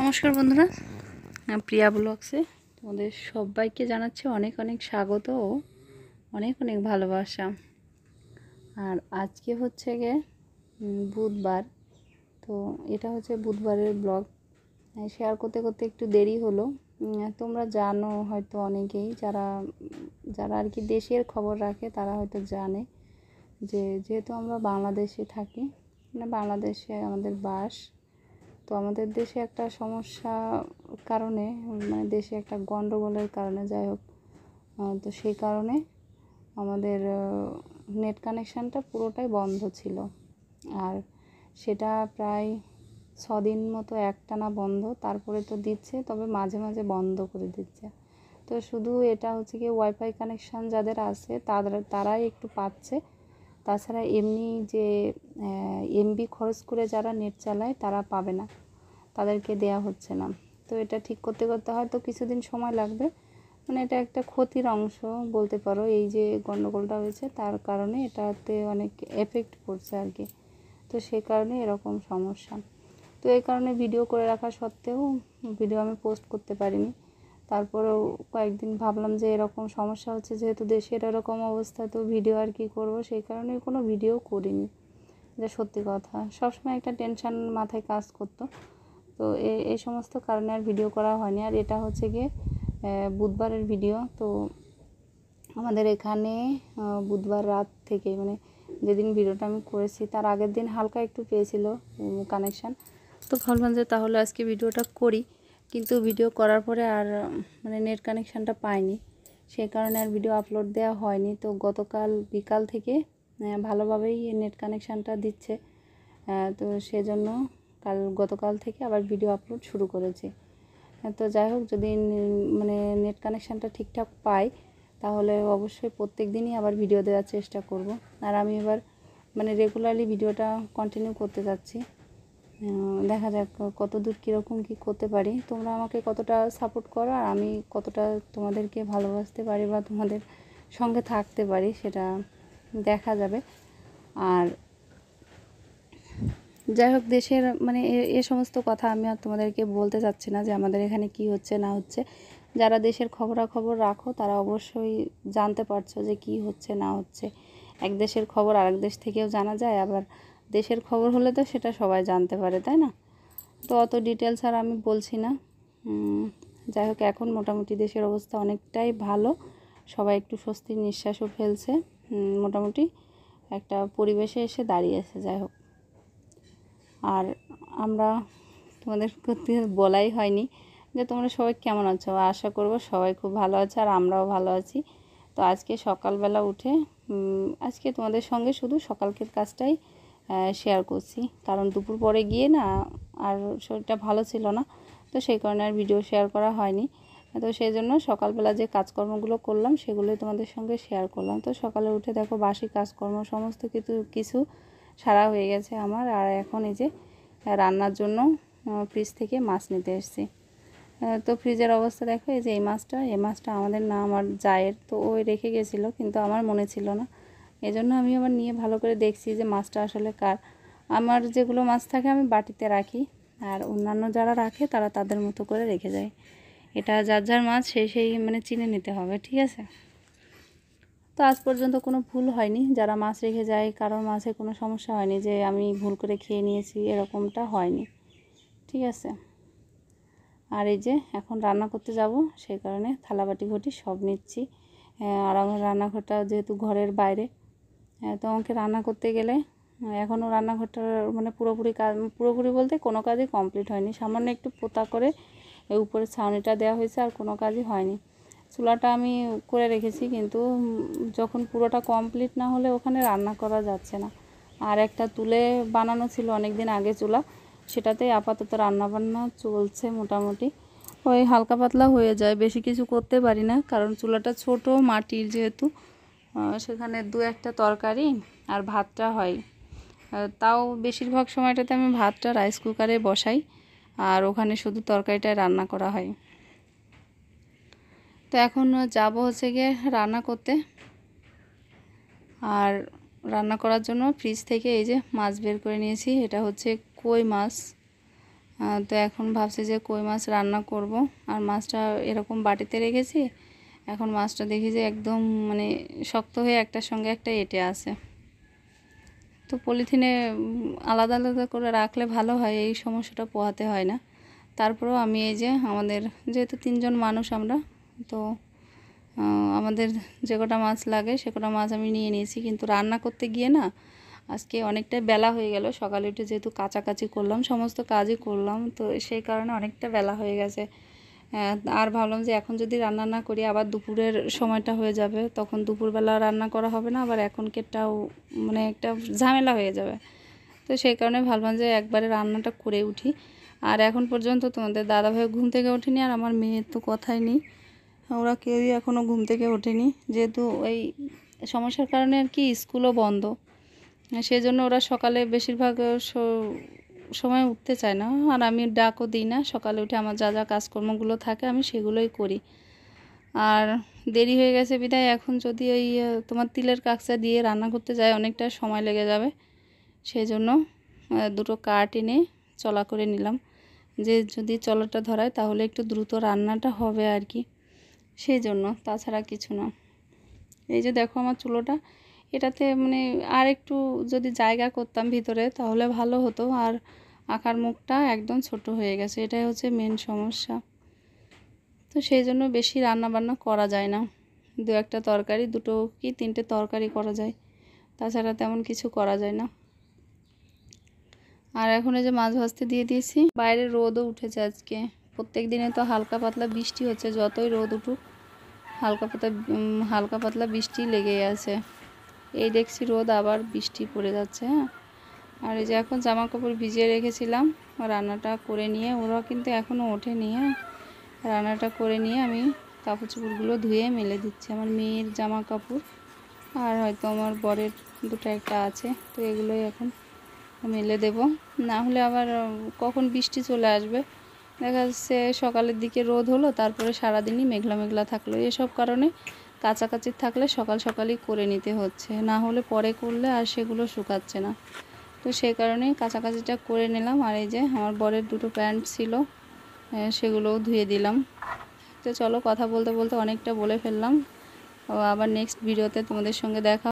নমস্কার বন্ধুরা, প্রিয়া ব্লগসে তোমাদের সবাইকে জানাচ্ছি অনেক অনেক স্বাগত ও অনেক অনেক ভালোবাসা। আর আজকে হচ্ছে গিয়ে বুধবার, তো এটা হচ্ছে বুধবারের ব্লগ। শেয়ার করতে করতে একটু দেরি হলো। তোমরা জানো হয়তো অনেকেই, যারা যারা আর কি দেশের খবর রাখে তারা হয়তো জানে যে যেহেতু আমরা বাংলাদেশে থাকি, মানে বাংলাদেশে আমাদের বাস, তো আমাদের দেশে একটা সমস্যা কারণে, মানে দেশে একটা গণ্ডগোলের কারণে, যাই হোক, তো সেই কারণে আমাদের নেট কানেকশানটা পুরোটাই বন্ধ ছিল। আর সেটা প্রায় 6 দিন মতো একটানা বন্ধ, তারপরে তো দিচ্ছে, তবে মাঝে মাঝে বন্ধ করে দিচ্ছে। তো শুধু এটা হচ্ছে কি ওয়াইফাই কানেকশান যাদের আছে তারাই একটু পাচ্ছে, তাছাড়া এমনি যে এমবি খরচ করে যারা নেট চালায় তারা পাবে না, তাদেরকে দেয়া হচ্ছে না। তো এটা ঠিক করতে করতে হয়তো কিছুদিন সময় লাগবে, মানে এটা একটা ক্ষতির অংশ বলতে পারো। এই যে গণ্ডগোলটা হয়েছে তার কারণে এটাতে অনেক এফেক্ট পড়ছে আর কি, তো সেই কারণে এরকম সমস্যা। তো এই কারণে ভিডিও করে রাখা সত্ত্বেও ভিডিও আমি পোস্ট করতে পারিনি। তারপরেও কয়েকদিন ভাবলাম যে এরকম সমস্যা হচ্ছে, যেহেতু দেশের এরকম অবস্থা, তো ভিডিও আর কি করব, সেই কারণে কোনো ভিডিও করিনি। যে সত্যি কথা, সবসময় একটা টেনশান মাথায় কাজ করতো, তো এই সমস্ত কারণে আর ভিডিও করা হয়নি। আর এটা হচ্ছে গিয়ে বুধবারের ভিডিও। তো আমাদের এখানে বুধবার রাত থেকে, মানে যেদিন ভিডিওটা আমি করেছি তার আগের দিন হালকা একটু পেয়েছিল কানেকশান, তো ভাবলাম যে তাহলে আজকে ভিডিওটা করি, কিন্তু ভিডিও করার পরে আর মানে নেট কানেকশানটা পাইনি, সেই কারণে আর ভিডিও আপলোড দেওয়া হয়নি। তো গতকাল বিকাল থেকে ভালোভাবেই নেট কানেকশানটা দিচ্ছে, তো সেজন্য গতকাল থেকে আবার ভিডিও আপলোড শুরু করেছি। তো যাই হোক, যদি মানে নেট কানেকশানটা ঠিকঠাক পাই তাহলে অবশ্যই প্রত্যেক দিনই আবার ভিডিও দেওয়ার চেষ্টা করব। আর আমি এবার মানে রেগুলারলি ভিডিওটা কন্টিনিউ করতে যাচ্ছি, দেখা যাক কত দূর কীরকম কী করতে পারি, তোমরা আমাকে কতটা সাপোর্ট করো আর আমি কতটা তোমাদেরকে ভালোবাসতে পারি বা তোমাদের সঙ্গে থাকতে পারি সেটা দেখা যাবে। আর যাই হোক, দেশের মানে এ সমস্ত কথা আমি আর তোমাদেরকে বলতে চাচ্ছি না যে আমাদের এখানে কি হচ্ছে না হচ্ছে। যারা দেশের খবরাখবর রাখো তারা অবশ্যই জানতে পারছো যে কি হচ্ছে না হচ্ছে। এক দেশের খবর আরেক দেশ থেকেও জানা যায়, আবার দেশের খবর হলে তো সেটা সবাই জানতে পারে, তাই না? তো অত ডিটেলস আর আমি বলছি না। যাই হোক, এখন মোটামুটি দেশের অবস্থা অনেকটাই ভালো, সবাই একটু স্বস্তির নিঃশ্বাসও ফেলছে, মোটামুটি একটা পরিবেশে এসে দাঁড়িয়েছে। যাই হোক, আর আমরা তোমাদের প্রতি বলাই হয়নি যে তোমরা সবাই কেমন আছো, আশা করব সবাই খুব ভালো আছে আর আমরাও ভালো আছি। তো আজকে সকালবেলা উঠে আজকে তোমাদের সঙ্গে শুধু সকালকের কাজটাই শেয়ার করছি, কারণ দুপুর পরে গিয়ে না আর শরীরটা ভালো ছিল না, তো সেই কারণে আর ভিডিও শেয়ার করা হয়নি। তো সেই জন্য সকালবেলা যে কাজকর্মগুলো করলাম সেগুলোই তোমাদের সঙ্গে শেয়ার করলাম। তো সকালে উঠে দেখো বাসি কাজকর্ম সমস্ত কিছু সারা হয়ে গেছে আমার। আর এখন এই যে রান্নার জন্য ফ্রিজ থেকে মাছ নিতে এসেছি। তো ফ্রিজের অবস্থা দেখো, এই যে এই মাছটা আমাদের না, আমার জায়ের, তো ওই রেখে গেছিলো কিন্তু আমার মনে ছিল না, এজন্য আমি আবার নিয়ে ভালো করে দেখছি যে মাছটা আসলে কার। আমার যেগুলো মাছ থাকে আমি বাটিতে রাখি, আর অন্যান্য যারা রাখে তারা তাদের মতো করে রেখে যায়। এটা যার যার মাছ সেই মানে চিনে নিতে হবে, ঠিক আছে? তো আজ পর্যন্ত কোনো ভুল হয়নি, যারা মাছ রেখে যায় কারোর মাছে কোনো সমস্যা হয়নি যে আমি ভুল করে খেয়ে নিয়েছি, এরকমটা হয়নি, ঠিক আছে? আর এই যে এখন রান্না করতে যাব, সেই কারণে থালাবাটি ঘটি সব নিচ্ছি। আর আমার রান্নাঘরটা যেহেতু ঘরের বাইরে, তো আমাকে রান্না করতে গেলে এখনও রান্নাঘরটার মানে পুরোপুরি বলতে কোনো কাজই কমপ্লিট হয়নি, সামান্য একটু পোতা করে উপরে ছাউনিটা দেওয়া হয়েছে, আর কোনো কাজই হয়নি। চুলাটা আমি করে রেখেছি, কিন্তু যখন পুরোটা কমপ্লিট না হলে ওখানে রান্না করা যাচ্ছে না। আর একটা তুলে বানানো ছিল অনেক দিন আগে চুলা, সেটাতেই আপাতত রান্নাবান্না চলছে মোটামুটি, ওই হালকা পাতলা হয়ে যায়, বেশি কিছু করতে পারি না, কারণ চুলাটা ছোট মাটির যেহেতু, সেখানে দু একটা তরকারি আর ভাতটা হয়। তাও বেশিরভাগ সময়টাতে আমি ভাতটা রাইস কুকারে বসাই, আর ওখানে শুধু তরকারিটাই রান্না করা হয়। তো এখন যাব হচ্ছে গিয়ে রান্না করতে। আর রান্না করার জন্য ফ্রিজ থেকে এই যে মাছ বের করে নিয়েছি, এটা হচ্ছে কই মাছ, তো এখন ভাবছি যে কই মাছ রান্না করব। আর মাছটা এরকম বাটিতে রেখেছি, এখন মাছটা দেখি যে একদম মানে শক্ত হয়ে একটার সঙ্গে একটা এঁটে আছে। তো পলিথিনে আলাদা আলাদা করে রাখলে ভালো হয়, এই সমস্যাটা পোহাতে হয় না। তারপরেও আমি এই যে আমাদের যেহেতু 3 জন মানুষ আমরা, তো আমাদের যে কটা মাছ লাগে সে কটা মাছ আমি নিয়ে নিয়েছি। কিন্তু রান্না করতে গিয়ে না আজকে অনেকটা বেলা হয়ে গেল। সকালে উঠে যেহেতু কাচাকাচি করলাম, সমস্ত কাজই করলাম, তো সেই কারণে অনেকটা বেলা হয়ে গেছে। আর ভাবলাম যে এখন যদি রান্না না করি আবার দুপুরের সময়টা হয়ে যাবে, তখন দুপুরবেলা রান্না করা হবে না, আবার এখনকেরটাও মানে একটা ঝামেলা হয়ে যাবে। তো সেই কারণে ভাবলাম যে একবারে রান্নাটা করে উঠি। আর এখন পর্যন্ত তোমাদের দাদাভাই ঘুম থেকে ওঠেনি, আর আমার মেয়ের তো কথাই নেই, ওরা কেউই এখনও ঘুম থেকে ওঠেনি। যেহেতু এই সমস্যার কারণে আর কি স্কুলও বন্ধ, সেই জন্য ওরা সকালে বেশিরভাগ সময় উঠতে চায় না। আর আমি ডাকও দিই না, সকালে উঠে আমার যা যা কাজকর্মগুলো থাকে আমি সেগুলোই করি। আর দেরি হয়ে গেছে বিধায় এখন যদি ওই তোমার তিলের কাকচা দিয়ে রান্না করতে যাই অনেকটা সময় লেগে যাবে। সেই জন্য দুটো কাঠ এনে চলা করে নিলাম, যে যদি চলাটা ধরায় তাহলে একটু দ্রুত রান্নাটা হবে আর কি, সেই জন্য, তাছাড়া কিছু না। এই যে দেখো আমার চুলোটা, এটাতে মানে আর একটু যদি জায়গা করতাম ভিতরে তাহলে ভালো হতো। আর আকার মুখটা একদম ছোট হয়ে গেছে, এটাই হচ্ছে মেন সমস্যা। তো সেই জন্য বেশি রান্না বান্না করা যায় না, দু একটা তরকারি, দুটো কি তিনটে তরকারি করা যায়, তাছাড়া তেমন কিছু করা যায় না। আর এখন এই যে মাছ ভাজতে দিয়ে দিয়েছি। বাইরে রোদও উঠেছে আজকে, প্রত্যেক দিনে তো হালকা পাতলা বৃষ্টি হচ্ছে, যতই রোদ উঠুক হালকা পাতলা বৃষ্টি লেগেই আছে। এই দেখছি রোদ আবার বৃষ্টি পড়ে যাচ্ছে। হ্যাঁ, আর এই যে এখন জামা কাপড় ভিজিয়ে রেখেছিলাম রান্নাটা করে নিয়ে, ওরা কিন্তু এখনও ওঠেনি। হ্যাঁ, রান্নাটা করে নিয়ে আমি কাপড় চোপড়গুলো ধুয়ে মেলে দিচ্ছি, আমার মেয়ের জামা কাপড় আর হয়তো আমার বরের দুটো একটা আছে, তো এগুলোই এখন মেলে দেব। না হলে আবার কখন বৃষ্টি চলে আসবে, দেখা যাচ্ছে সকালের দিকে রোদ হলো, তারপরে সারাদিনই মেঘলা মেঘলা থাকলো। এসব কারণে কাছাকাছি থাকলে সকাল সকালই করে নিতে হচ্ছে, না হলে পরে করলে আর সেগুলো শুকাচ্ছে না। তো সেই কারণেই কাছাকাছিটা করে নিলাম। আর এই যে আমার বরের দুটো প্যান্ট ছিল, সেগুলোও ধুয়ে দিলাম। তো চলো, কথা বলতে বলতে অনেকটা বলে ফেললাম। আবার নেক্সট ভিডিওতে তোমাদের সঙ্গে দেখা